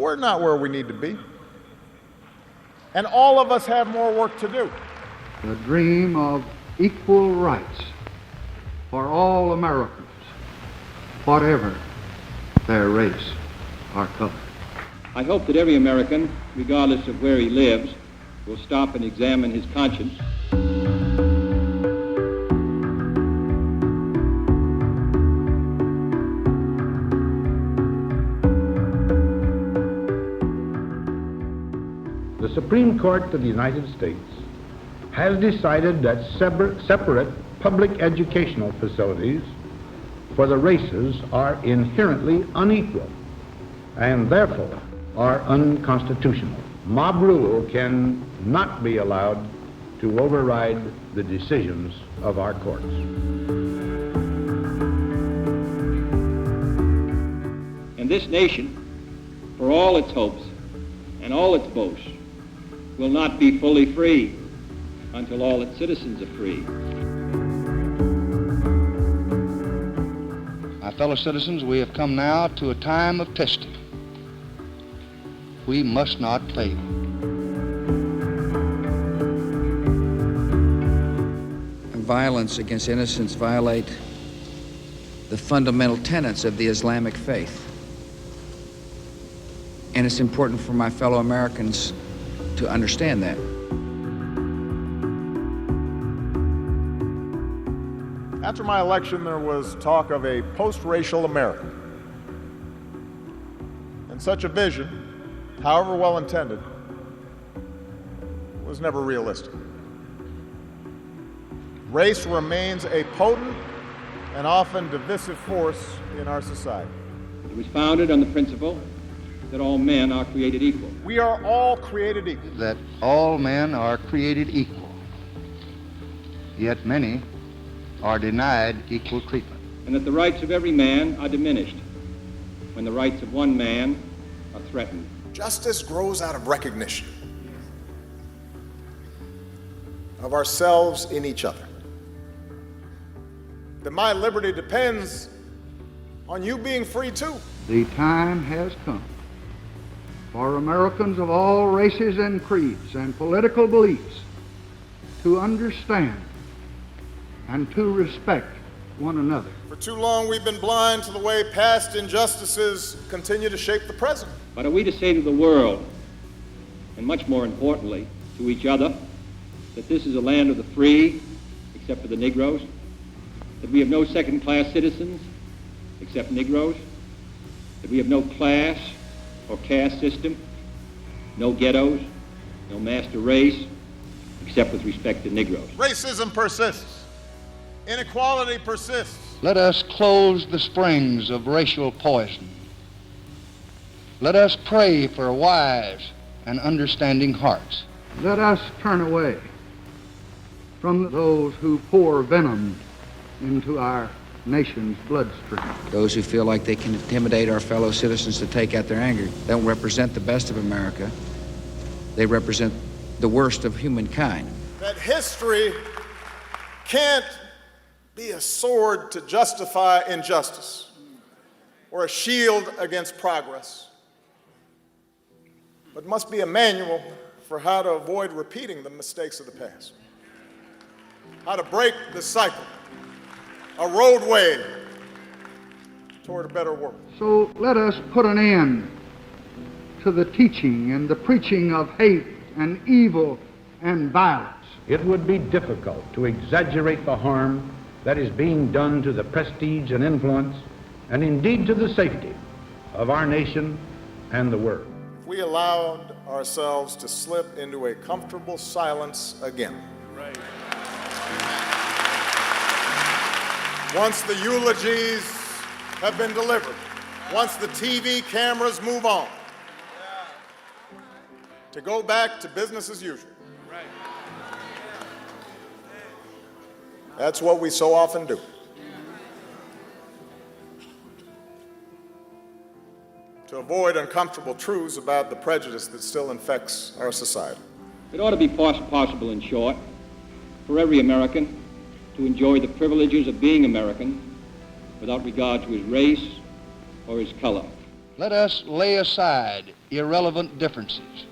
But we're not where we need to be. And all of us have more work to do. The dream of equal rights for all Americans, whatever their race or color. I hope that every American, regardless of where he lives, will stop and examine his conscience. The Supreme Court of the United States has decided that separate public educational facilities for the races are inherently unequal and therefore are unconstitutional. Mob rule can not be allowed to override the decisions of our courts. And this nation, for all its hopes and all its boasts, will not be fully free until all its citizens are free. My fellow citizens, we have come now to a time of testing. We must not fail. Violence against innocents violate the fundamental tenets of the Islamic faith. And it's important for my fellow Americans to understand that. After my election, there was talk of a post-racial America. And such a vision, however well intended, was never realistic. Race remains a potent and often divisive force in our society. It was founded on the principle that all men are created equal. We are all created equal. That all men are created equal, yet many are denied equal treatment. And that the rights of every man are diminished when the rights of one man are threatened. Justice grows out of recognition of ourselves in each other. That my liberty depends on you being free too. The time has come for Americans of all races and creeds and political beliefs to understand and to respect one another. For too long we've been blind to the way past injustices continue to shape the present. But are we to say to the world, and much more importantly, to each other, that this is a land of the free, except for the Negroes? That we have no second-class citizens, except Negroes? That we have no class or caste system, no ghettos, no master race, except with respect to Negroes? Racism persists. Inequality persists. Let us close the springs of racial poison. Let us pray for wise and understanding hearts. Let us turn away from those who pour venom into our nation's bloodstream. Those who feel like they can intimidate our fellow citizens to take out their anger don't represent the best of America. They represent the worst of humankind. That history can't be a sword to justify injustice or a shield against progress, but must be a manual for how to avoid repeating the mistakes of the past, how to break the cycle, a roadway toward a better world. So let us put an end to the teaching and the preaching of hate and evil and violence. It would be difficult to exaggerate the harm that is being done to the prestige and influence, and indeed to the safety of our nation and the world. We allowed ourselves to slip into a comfortable silence again. Right. Once the eulogies have been delivered, once the TV cameras move on, to go back to business as usual. Right. That's what we so often do. To avoid uncomfortable truths about the prejudice that still infects our society. It ought to be possible, in short, for every American to enjoy the privileges of being American without regard to his race or his color. Let us lay aside irrelevant differences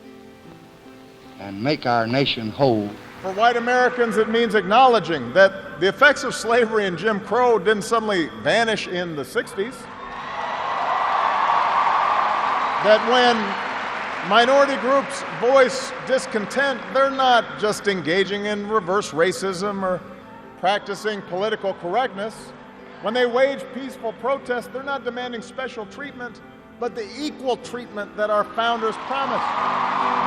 and make our nation whole. For white Americans, it means acknowledging that the effects of slavery and Jim Crow didn't suddenly vanish in the 60s. That when minority groups voice discontent, they're not just engaging in reverse racism or practicing political correctness. When they wage peaceful protest, they're not demanding special treatment, but the equal treatment that our founders promised.